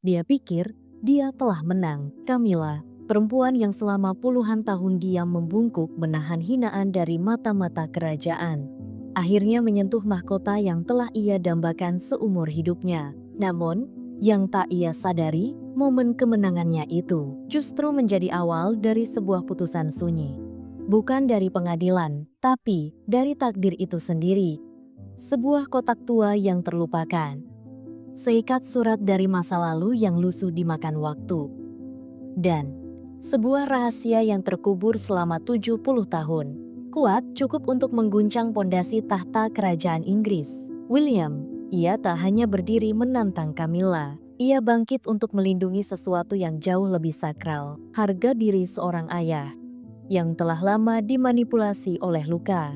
Dia pikir dia telah menang. Camilla, perempuan yang selama puluhan tahun diam membungkuk menahan hinaan dari mata-mata kerajaan, akhirnya menyentuh mahkota yang telah ia dambakan seumur hidupnya. Namun, yang tak ia sadari, momen kemenangannya itu justru menjadi awal dari sebuah putusan sunyi. Bukan dari pengadilan, tapi dari takdir itu sendiri. Sebuah kotak tua yang terlupakan. Seikat surat dari masa lalu yang lusuh dimakan waktu. Dan sebuah rahasia yang terkubur selama 70 tahun. Kuat cukup untuk mengguncang pondasi tahta kerajaan Inggris. William, ia tak hanya berdiri menantang Camilla. Ia bangkit untuk melindungi sesuatu yang jauh lebih sakral. Harga diri seorang ayah yang telah lama dimanipulasi oleh luka.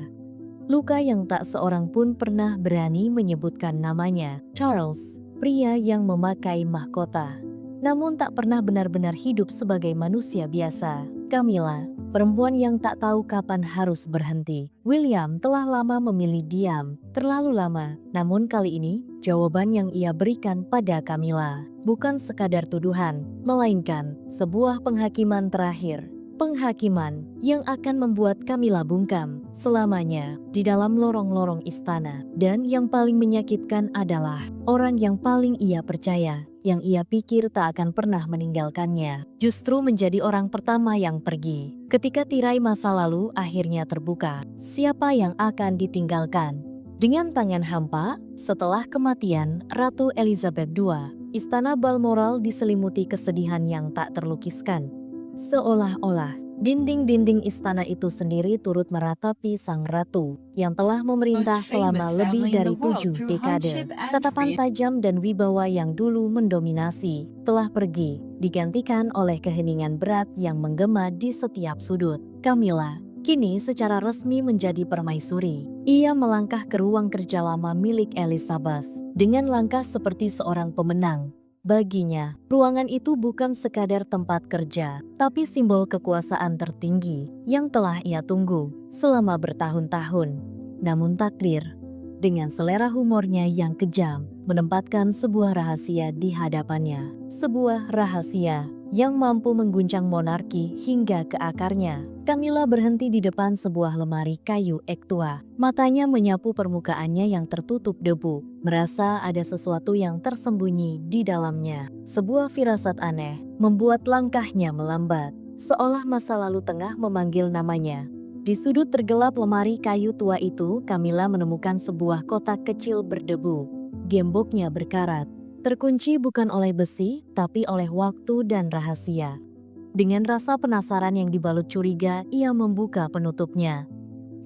Luka yang tak seorang pun pernah berani menyebutkan namanya. Charles, pria yang memakai mahkota, namun tak pernah benar-benar hidup sebagai manusia biasa. Camilla, perempuan yang tak tahu kapan harus berhenti. William telah lama memilih diam, terlalu lama. Namun kali ini, jawaban yang ia berikan pada Camilla bukan sekadar tuduhan, melainkan sebuah penghakiman terakhir. Penghakiman yang akan membuat Camilla bungkam selamanya di dalam lorong-lorong istana. Dan yang paling menyakitkan adalah orang yang paling ia percaya, yang ia pikir tak akan pernah meninggalkannya, justru menjadi orang pertama yang pergi. Ketika tirai masa lalu akhirnya terbuka, siapa yang akan ditinggalkan? Dengan tangan hampa, setelah kematian Ratu Elizabeth II, istana Balmoral diselimuti kesedihan yang tak terlukiskan. Seolah-olah dinding-dinding istana itu sendiri turut meratapi sang ratu yang telah Most memerintah selama famous lebih family in the dari world 7 through dekade. hardship and Tatapan freedom. tajam dan wibawa yang dulu mendominasi telah pergi, digantikan oleh keheningan berat yang menggema di setiap sudut. Camilla kini secara resmi menjadi permaisuri. Ia melangkah ke ruang kerja lama milik Elizabeth dengan langkah seperti seorang pemenang. Baginya, ruangan itu bukan sekadar tempat kerja, tapi simbol kekuasaan tertinggi yang telah ia tunggu selama bertahun-tahun. Namun takdir, dengan selera humornya yang kejam, menempatkan sebuah rahasia di hadapannya. Sebuah rahasia yang mampu mengguncang monarki hingga ke akarnya. Camilla berhenti di depan sebuah lemari kayu ek tua. Matanya menyapu permukaannya yang tertutup debu, merasa ada sesuatu yang tersembunyi di dalamnya. Sebuah firasat aneh membuat langkahnya melambat, seolah masa lalu tengah memanggil namanya. Di sudut tergelap lemari kayu tua itu, Camilla menemukan sebuah kotak kecil berdebu. Gemboknya berkarat, terkunci bukan oleh besi, tapi oleh waktu dan rahasia. Dengan rasa penasaran yang dibalut curiga, ia membuka penutupnya.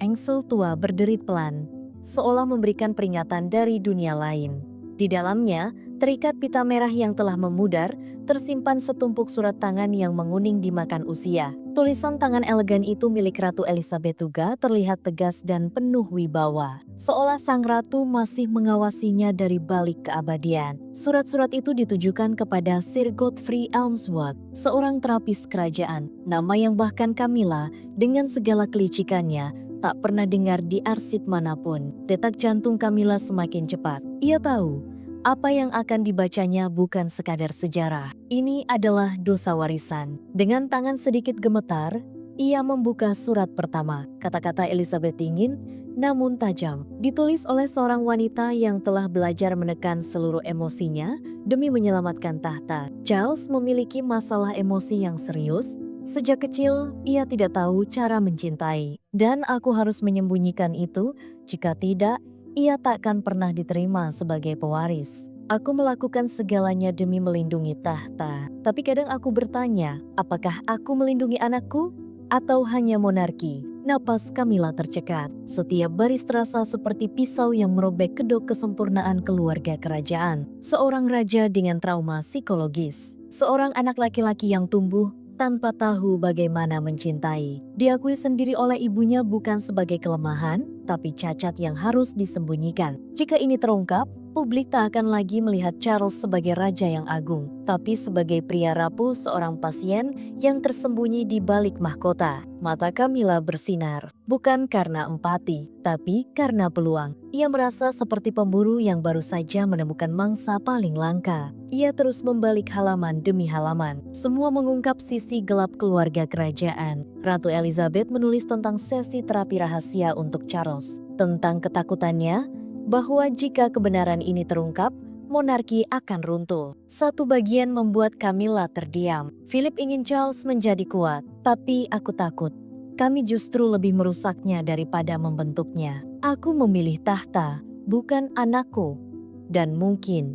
Engsel tua berderit pelan, seolah memberikan peringatan dari dunia lain. Di dalamnya, terikat pita merah yang telah memudar, tersimpan setumpuk surat tangan yang menguning dimakan usia. Tulisan tangan elegan itu milik Ratu Elizabeth II terlihat tegas dan penuh wibawa, seolah sang ratu masih mengawasinya dari balik keabadian. Surat-surat itu ditujukan kepada Sir Godfrey Elmsworth, seorang terapis kerajaan, nama yang bahkan Camilla, dengan segala kelicikannya, tak pernah dengar di arsip manapun. Detak jantung Camilla semakin cepat. Ia tahu, apa yang akan dibacanya bukan sekadar sejarah. Ini adalah dosa warisan. Dengan tangan sedikit gemetar, ia membuka surat pertama. Kata-kata Elizabeth dingin, namun tajam. Ditulis oleh seorang wanita yang telah belajar menekan seluruh emosinya demi menyelamatkan tahta. Charles memiliki masalah emosi yang serius. Sejak kecil, ia tidak tahu cara mencintai. Dan aku harus menyembunyikan itu, jika tidak, ia takkan pernah diterima sebagai pewaris. Aku melakukan segalanya demi melindungi tahta. Tapi kadang aku bertanya, apakah aku melindungi anakku? Atau hanya monarki? Napas Camilla tercekat. Setiap baris terasa seperti pisau yang merobek kedok kesempurnaan keluarga kerajaan. Seorang raja dengan trauma psikologis. Seorang anak laki-laki yang tumbuh tanpa tahu bagaimana mencintai. Diakui sendiri oleh ibunya bukan sebagai kelemahan, tapi cacat yang harus disembunyikan. Jika ini terungkap, Publik tak akan lagi melihat Charles sebagai raja yang agung, tapi sebagai pria rapuh seorang pasien yang tersembunyi di balik mahkota. Mata Camilla bersinar, bukan karena empati, tapi karena peluang. Ia merasa seperti pemburu yang baru saja menemukan mangsa paling langka. Ia terus membalik halaman demi halaman. Semua mengungkap sisi gelap keluarga kerajaan. Ratu Elizabeth menulis tentang sesi terapi rahasia untuk Charles, tentang ketakutannya bahwa jika kebenaran ini terungkap, monarki akan runtuh. Satu bagian membuat Camilla terdiam. Philip ingin Charles menjadi kuat, tapi aku takut. Kami justru lebih merusaknya daripada membentuknya. Aku memilih tahta, bukan anakku. Dan mungkin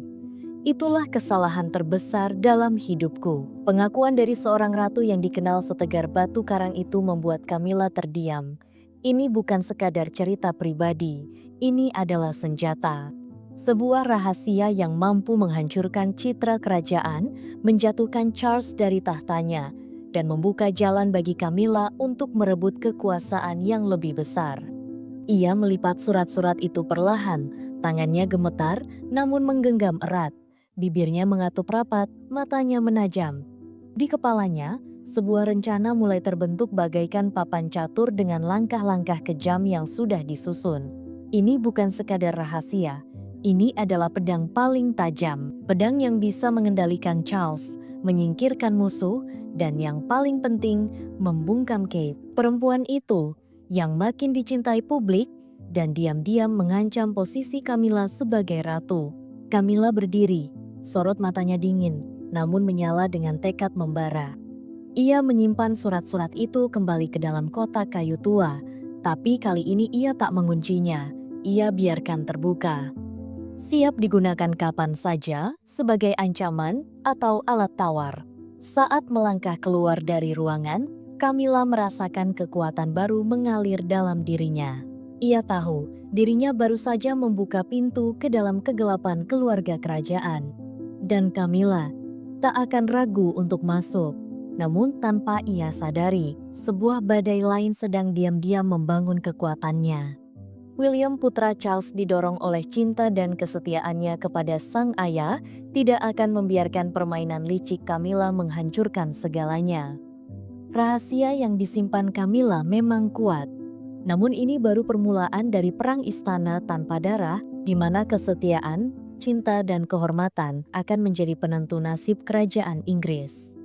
itulah kesalahan terbesar dalam hidupku. Pengakuan dari seorang ratu yang dikenal setegar batu karang itu membuat Camilla terdiam. Ini bukan sekadar cerita pribadi, ini adalah senjata. Sebuah rahasia yang mampu menghancurkan citra kerajaan, menjatuhkan Charles dari tahtanya, dan membuka jalan bagi Camilla untuk merebut kekuasaan yang lebih besar. Ia melipat surat-surat itu perlahan, tangannya gemetar namun menggenggam erat. Bibirnya mengatup rapat, matanya menajam. Di kepalanya, sebuah rencana mulai terbentuk bagaikan papan catur dengan langkah-langkah kejam yang sudah disusun. Ini bukan sekadar rahasia, ini adalah pedang paling tajam. Pedang yang bisa mengendalikan Charles, menyingkirkan musuh, dan yang paling penting, membungkam Kate. Perempuan itu yang makin dicintai publik dan diam-diam mengancam posisi Camilla sebagai ratu. Camilla berdiri, sorot matanya dingin, namun menyala dengan tekad membara. Ia menyimpan surat-surat itu kembali ke dalam kotak kayu tua, tapi kali ini ia tak menguncinya. Ia biarkan terbuka. Siap digunakan kapan saja sebagai ancaman atau alat tawar. Saat melangkah keluar dari ruangan, Camilla merasakan kekuatan baru mengalir dalam dirinya. Ia tahu dirinya baru saja membuka pintu ke dalam kegelapan keluarga kerajaan. Dan Camilla tak akan ragu untuk masuk. Namun tanpa ia sadari, sebuah badai lain sedang diam-diam membangun kekuatannya. William putra Charles didorong oleh cinta dan kesetiaannya kepada sang ayah, tidak akan membiarkan permainan licik Camilla menghancurkan segalanya. Rahasia yang disimpan Camilla memang kuat. Namun ini baru permulaan dari perang istana tanpa darah, di mana kesetiaan, cinta dan kehormatan akan menjadi penentu nasib kerajaan Inggris.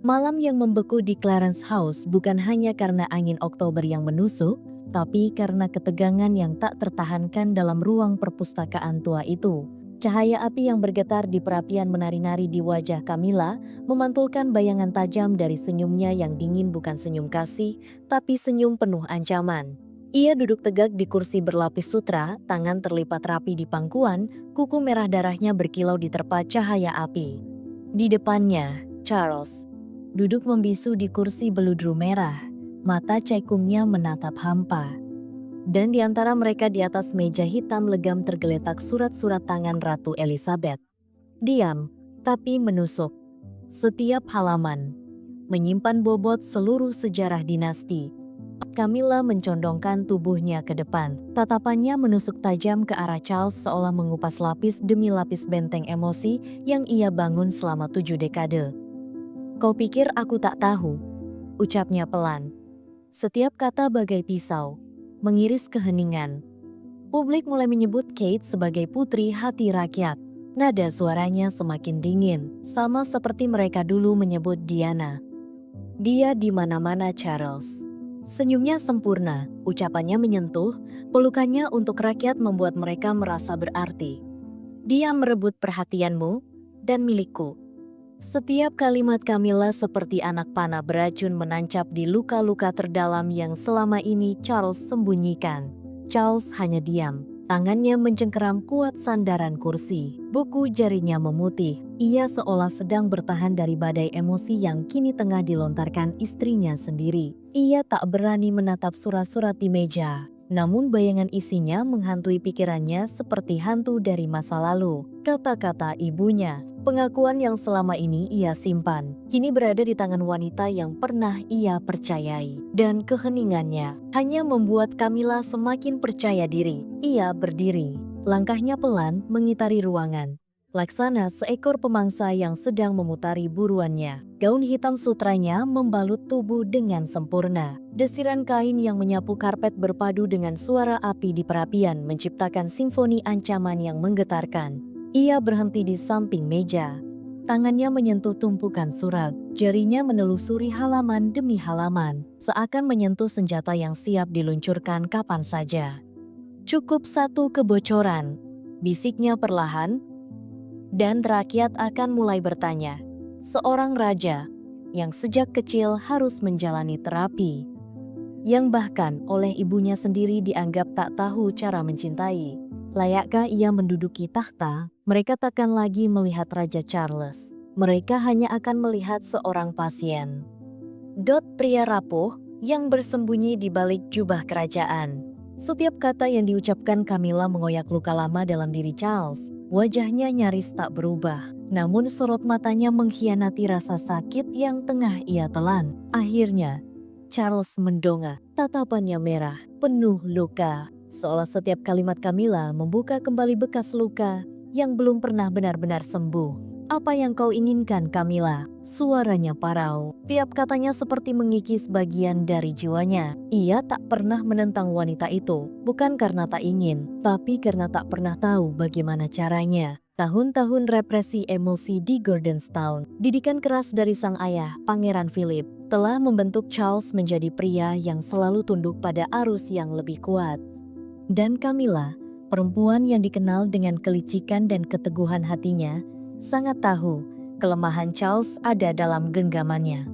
Malam yang membeku di Clarence House bukan hanya karena angin Oktober yang menusuk, tapi karena ketegangan yang tak tertahankan dalam ruang perpustakaan tua itu. Cahaya api yang bergetar di perapian menari-nari di wajah Camilla memantulkan bayangan tajam dari senyumnya yang dingin, bukan senyum kasih, tapi senyum penuh ancaman. Ia duduk tegak di kursi berlapis sutra, tangan terlipat rapi di pangkuan, kuku merah darahnya berkilau diterpa cahaya api. Di depannya, Charles duduk membisu di kursi beludru merah, mata cekungnya menatap hampa. Dan di antara mereka di atas meja hitam legam tergeletak surat-surat tangan Ratu Elizabeth. Diam, tapi menusuk. Setiap halaman menyimpan bobot seluruh sejarah dinasti. Camilla mencondongkan tubuhnya ke depan. Tatapannya menusuk tajam ke arah Charles seolah mengupas lapis demi lapis benteng emosi yang ia bangun selama 7 dekade. "Kau pikir aku tak tahu?" ucapnya pelan. Setiap kata bagai pisau, mengiris keheningan. Publik mulai menyebut Kate sebagai putri hati rakyat. Nada suaranya semakin dingin, sama seperti mereka dulu menyebut Diana. "Dia di mana-mana, Charles." Senyumnya sempurna, ucapannya menyentuh, pelukannya untuk rakyat membuat mereka merasa berarti. "Dia merebut perhatianmu dan milikku." Setiap kalimat Camilla seperti anak panah beracun menancap di luka-luka terdalam yang selama ini Charles sembunyikan. Charles hanya diam, tangannya mencengkeram kuat sandaran kursi. Buku jarinya memutih. Ia seolah sedang bertahan dari badai emosi yang kini tengah dilontarkan istrinya sendiri. Ia tak berani menatap surat-surat di meja. Namun bayangan isinya menghantui pikirannya seperti hantu dari masa lalu. Kata-kata ibunya, pengakuan yang selama ini ia simpan, kini berada di tangan wanita yang pernah ia percayai. Dan keheningannya hanya membuat Camilla semakin percaya diri. Ia berdiri, Langkahnya pelan mengitari ruangan. Laksana seekor pemangsa yang sedang memutari buruannya. Gaun hitam sutranya membalut tubuh dengan sempurna. Desiran kain yang menyapu karpet berpadu dengan suara api di perapian menciptakan simfoni ancaman yang menggetarkan. Ia berhenti di samping meja. Tangannya menyentuh tumpukan surat. Jarinya menelusuri halaman demi halaman, seakan menyentuh senjata yang siap diluncurkan kapan saja. Cukup satu kebocoran, bisiknya perlahan, dan rakyat akan mulai bertanya. Seorang raja yang sejak kecil harus menjalani terapi, yang bahkan oleh ibunya sendiri dianggap tak tahu cara mencintai. Layakkah ia menduduki takhta? Mereka takkan lagi melihat Raja Charles. Mereka hanya akan melihat seorang pasien. Pria rapuh yang bersembunyi di balik jubah kerajaan. Setiap kata yang diucapkan Camilla mengoyak luka lama dalam diri Charles. Wajahnya nyaris tak berubah, namun sorot matanya mengkhianati rasa sakit yang tengah ia telan. Akhirnya, Charles mendongak, tatapannya merah, penuh luka. Seolah setiap kalimat Camilla membuka kembali bekas luka yang belum pernah benar-benar sembuh. Apa yang kau inginkan, Camilla? Suaranya parau. Tiap katanya seperti mengikis bagian dari jiwanya. Ia tak pernah menentang wanita itu, bukan karena tak ingin, tapi karena tak pernah tahu bagaimana caranya. Tahun-tahun represi emosi di Gordonstown, didikan keras dari sang ayah, Pangeran Philip, telah membentuk Charles menjadi pria yang selalu tunduk pada arus yang lebih kuat. Dan Camilla, perempuan yang dikenal dengan kelicikan dan keteguhan hatinya, sangat tahu kelemahan Charles ada dalam genggamannya.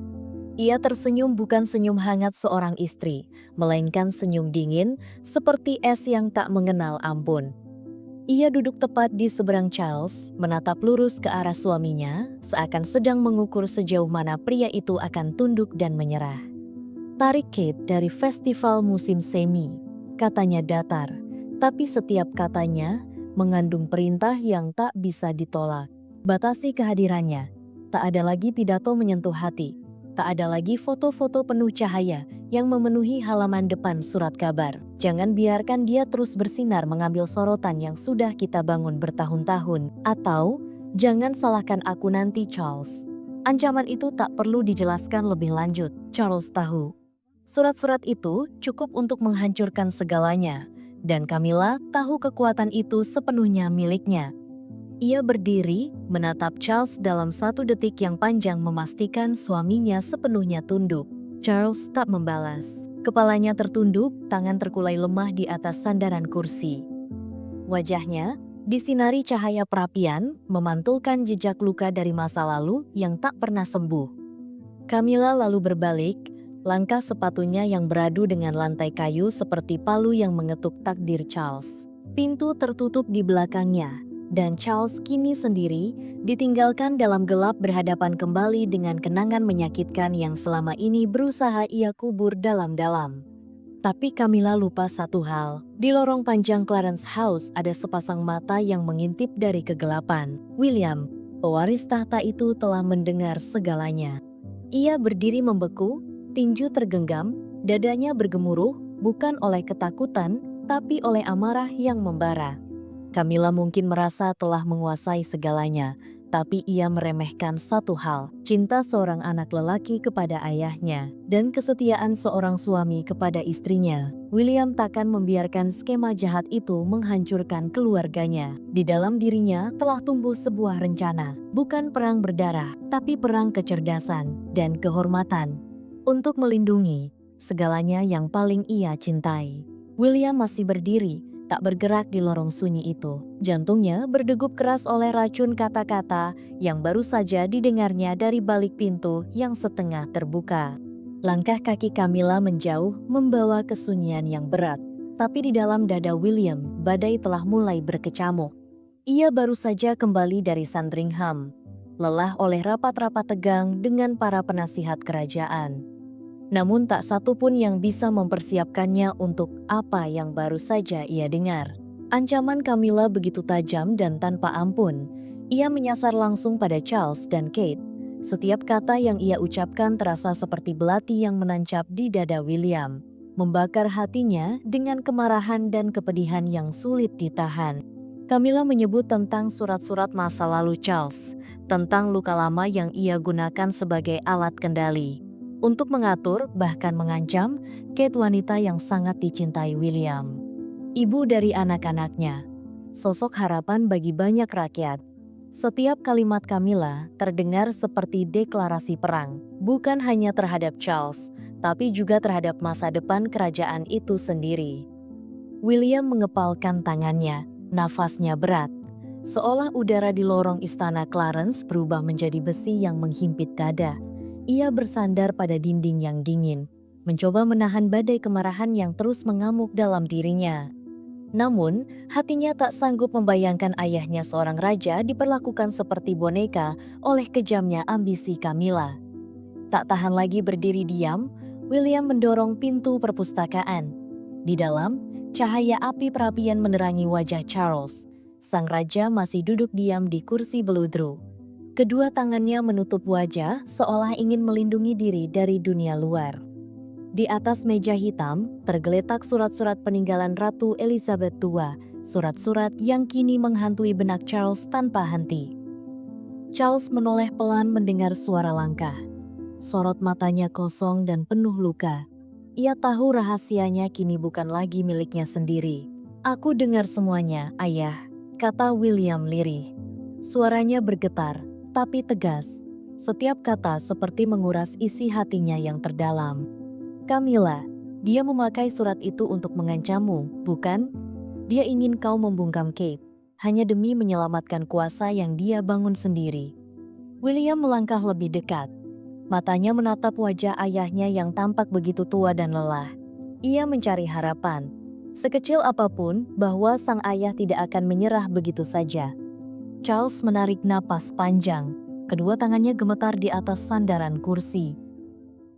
Ia tersenyum bukan senyum hangat seorang istri, melainkan senyum dingin seperti es yang tak mengenal ampun. Ia duduk tepat di seberang Charles, menatap lurus ke arah suaminya, seakan sedang mengukur sejauh mana pria itu akan tunduk dan menyerah. Tarik Kate dari festival musim semi, katanya datar, tapi setiap katanya mengandung perintah yang tak bisa ditolak. Batasi kehadirannya. Tak ada lagi pidato menyentuh hati. Tak ada lagi foto-foto penuh cahaya yang memenuhi halaman depan surat kabar. Jangan biarkan dia terus bersinar mengambil sorotan yang sudah kita bangun bertahun-tahun. Atau, jangan salahkan aku nanti, Charles. Ancaman itu tak perlu dijelaskan lebih lanjut. Charles tahu. Surat-surat itu cukup untuk menghancurkan segalanya. Dan Camilla tahu kekuatan itu sepenuhnya miliknya. Ia berdiri, menatap Charles dalam satu detik yang panjang memastikan suaminya sepenuhnya tunduk. Charles tak membalas. Kepalanya tertunduk, tangan terkulai lemah di atas sandaran kursi. Wajahnya, disinari cahaya perapian, memantulkan jejak luka dari masa lalu yang tak pernah sembuh. Camilla lalu berbalik, langkah sepatunya yang beradu dengan lantai kayu seperti palu yang mengetuk takdir Charles. Pintu tertutup di belakangnya. Dan Charles kini sendiri, ditinggalkan dalam gelap berhadapan kembali dengan kenangan menyakitkan yang selama ini berusaha ia kubur dalam-dalam. Tapi Camilla lupa satu hal. Di lorong panjang Clarence House ada sepasang mata yang mengintip dari kegelapan. William, pewaris tahta itu telah mendengar segalanya. Ia berdiri membeku, tinju tergenggam, dadanya bergemuruh, bukan oleh ketakutan, tapi oleh amarah yang membara. Camilla mungkin merasa telah menguasai segalanya, tapi ia meremehkan satu hal, cinta seorang anak lelaki kepada ayahnya, dan kesetiaan seorang suami kepada istrinya. William takkan membiarkan skema jahat itu menghancurkan keluarganya. Di dalam dirinya telah tumbuh sebuah rencana, bukan perang berdarah, tapi perang kecerdasan dan kehormatan. Untuk melindungi segalanya yang paling ia cintai. William masih berdiri, tak bergerak di lorong sunyi itu. Jantungnya berdegup keras oleh racun kata-kata yang baru saja didengarnya dari balik pintu yang setengah terbuka. Langkah kaki Camilla menjauh membawa kesunyian yang berat. Tapi di dalam dada William, badai telah mulai berkecamuk. Ia baru saja kembali dari Sandringham, lelah oleh rapat-rapat tegang dengan para penasihat kerajaan. Namun tak satu pun yang bisa mempersiapkannya untuk apa yang baru saja ia dengar. Ancaman Camilla begitu tajam dan tanpa ampun. Ia menyasar langsung pada Charles dan Kate. Setiap kata yang ia ucapkan terasa seperti belati yang menancap di dada William, membakar hatinya dengan kemarahan dan kepedihan yang sulit ditahan. Camilla menyebut tentang surat-surat masa lalu Charles, tentang luka lama yang ia gunakan sebagai alat kendali untuk mengatur, bahkan mengancam, Kate, wanita yang sangat dicintai William. Ibu dari anak-anaknya, sosok harapan bagi banyak rakyat. Setiap kalimat Camilla terdengar seperti deklarasi perang, bukan hanya terhadap Charles, tapi juga terhadap masa depan kerajaan itu sendiri. William mengepalkan tangannya, nafasnya berat, seolah udara di lorong istana Clarence berubah menjadi besi yang menghimpit dada. Ia bersandar pada dinding yang dingin, mencoba menahan badai kemarahan yang terus mengamuk dalam dirinya. Namun, hatinya tak sanggup membayangkan ayahnya seorang raja diperlakukan seperti boneka oleh kejamnya ambisi Camilla. Tak tahan lagi berdiri diam, William mendorong pintu perpustakaan. Di dalam, cahaya api perapian menerangi wajah Charles. Sang raja masih duduk diam di kursi beludru. Kedua tangannya menutup wajah seolah ingin melindungi diri dari dunia luar. Di atas meja hitam, tergeletak surat-surat peninggalan Ratu Elizabeth II, surat-surat yang kini menghantui benak Charles tanpa henti. Charles menoleh pelan mendengar suara langkah. Sorot matanya kosong dan penuh luka. Ia tahu rahasianya kini bukan lagi miliknya sendiri. "Aku dengar semuanya, ayah," kata William lirih. Suaranya bergetar, tapi tegas. Setiap kata seperti menguras isi hatinya yang terdalam. "Camilla, dia memakai surat itu untuk mengancammu, bukan? Dia ingin kau membungkam Kate, hanya demi menyelamatkan kuasa yang dia bangun sendiri." William melangkah lebih dekat. Matanya menatap wajah ayahnya yang tampak begitu tua dan lelah. Ia mencari harapan, sekecil apapun, bahwa sang ayah tidak akan menyerah begitu saja. Charles menarik napas panjang, kedua tangannya gemetar di atas sandaran kursi.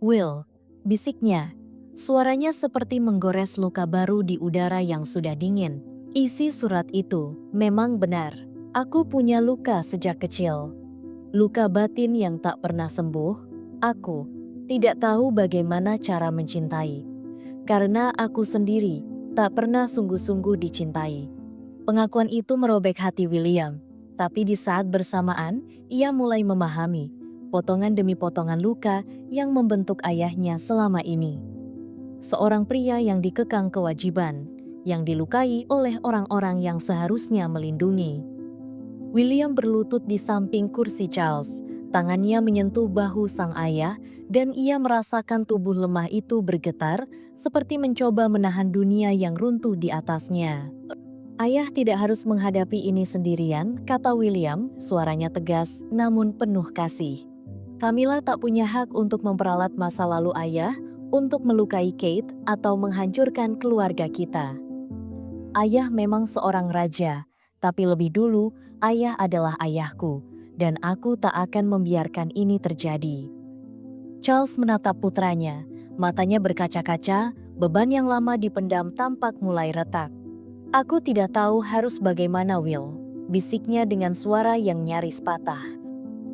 "Will," bisiknya. Suaranya seperti menggores luka baru di udara yang sudah dingin. "Isi surat itu memang benar. Aku punya luka sejak kecil. Luka batin yang tak pernah sembuh. Aku tidak tahu bagaimana cara mencintai. Karena aku sendiri tak pernah sungguh-sungguh dicintai." Pengakuan itu merobek hati William. Tapi di saat bersamaan, ia mulai memahami potongan demi potongan luka yang membentuk ayahnya selama ini. Seorang pria yang dikekang kewajiban, yang dilukai oleh orang-orang yang seharusnya melindungi. William berlutut di samping kursi Charles, tangannya menyentuh bahu sang ayah, dan ia merasakan tubuh lemah itu bergetar, seperti mencoba menahan dunia yang runtuh di atasnya. "Ayah tidak harus menghadapi ini sendirian," kata William, suaranya tegas namun penuh kasih. "Camilla tak punya hak untuk memperalat masa lalu ayah, untuk melukai Kate atau menghancurkan keluarga kita. Ayah memang seorang raja, tapi lebih dulu ayah adalah ayahku, dan aku tak akan membiarkan ini terjadi." Charles menatap putranya, matanya berkaca-kaca, beban yang lama dipendam tampak mulai retak. "Aku tidak tahu harus bagaimana, Will," bisiknya dengan suara yang nyaris patah.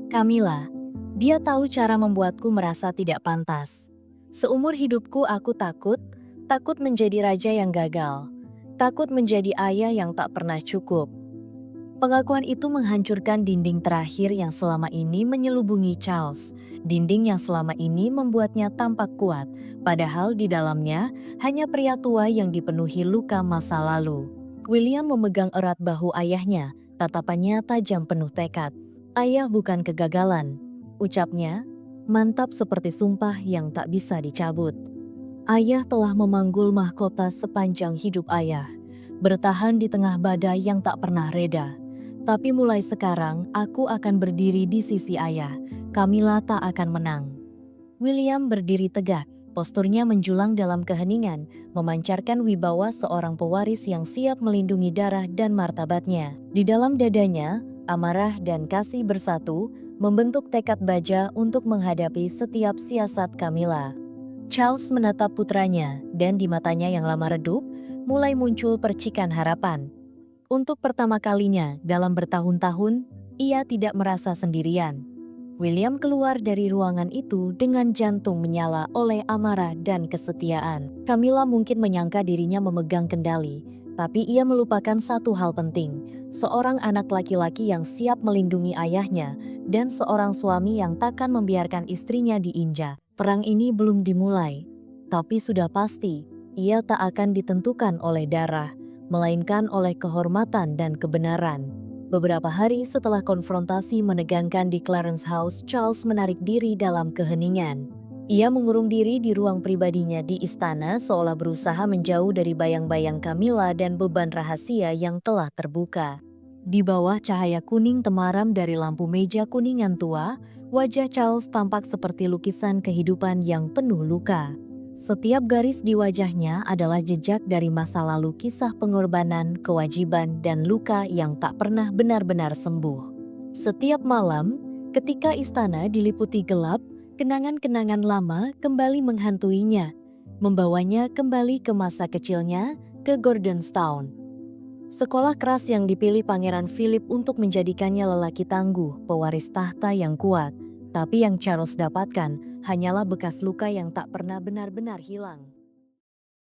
"Camilla, dia tahu cara membuatku merasa tidak pantas. Seumur hidupku aku takut menjadi raja yang gagal, takut menjadi ayah yang tak pernah cukup." Pengakuan itu menghancurkan dinding terakhir yang selama ini menyelubungi Charles, dinding yang selama ini membuatnya tampak kuat, padahal di dalamnya hanya pria tua yang dipenuhi luka masa lalu. William memegang erat bahu ayahnya, tatapannya tajam penuh tekad. "Ayah bukan kegagalan," ucapnya, mantap seperti sumpah yang tak bisa dicabut. "Ayah telah memanggul mahkota sepanjang hidup ayah, bertahan di tengah badai yang tak pernah reda. Tapi mulai sekarang, aku akan berdiri di sisi ayah. Camilla tak akan menang." William berdiri tegak, posturnya menjulang dalam keheningan, memancarkan wibawa seorang pewaris yang siap melindungi darah dan martabatnya. Di dalam dadanya, amarah dan kasih bersatu, membentuk tekad baja untuk menghadapi setiap siasat Camilla. Charles menatap putranya, dan di matanya yang lama redup, mulai muncul percikan harapan. Untuk pertama kalinya dalam bertahun-tahun, ia tidak merasa sendirian. William keluar dari ruangan itu dengan jantung menyala oleh amarah dan kesetiaan. Camilla mungkin menyangka dirinya memegang kendali, Tapi ia melupakan satu hal penting, seorang anak laki-laki yang siap melindungi ayahnya, dan seorang suami yang takkan membiarkan istrinya diinjak. Perang ini belum dimulai, tapi sudah pasti, ia tak akan ditentukan oleh darah, melainkan oleh kehormatan dan kebenaran. Beberapa hari setelah konfrontasi menegangkan di Clarence House, Charles menarik diri dalam keheningan. Ia mengurung diri di ruang pribadinya di istana seolah berusaha menjauh dari bayang-bayang Camilla dan beban rahasia yang telah terbuka. Di bawah cahaya kuning temaram dari lampu meja kuningan tua, wajah Charles tampak seperti lukisan kehidupan yang penuh luka. Setiap garis di wajahnya adalah jejak dari masa lalu, kisah pengorbanan, kewajiban, dan luka yang tak pernah benar-benar sembuh. Setiap malam, ketika istana diliputi gelap, kenangan-kenangan lama kembali menghantuinya, membawanya kembali ke masa kecilnya, ke Gordonstown. Sekolah keras yang dipilih Pangeran Philip untuk menjadikannya lelaki tangguh, pewaris tahta yang kuat. Tapi yang Charles dapatkan hanyalah bekas luka yang tak pernah benar-benar hilang.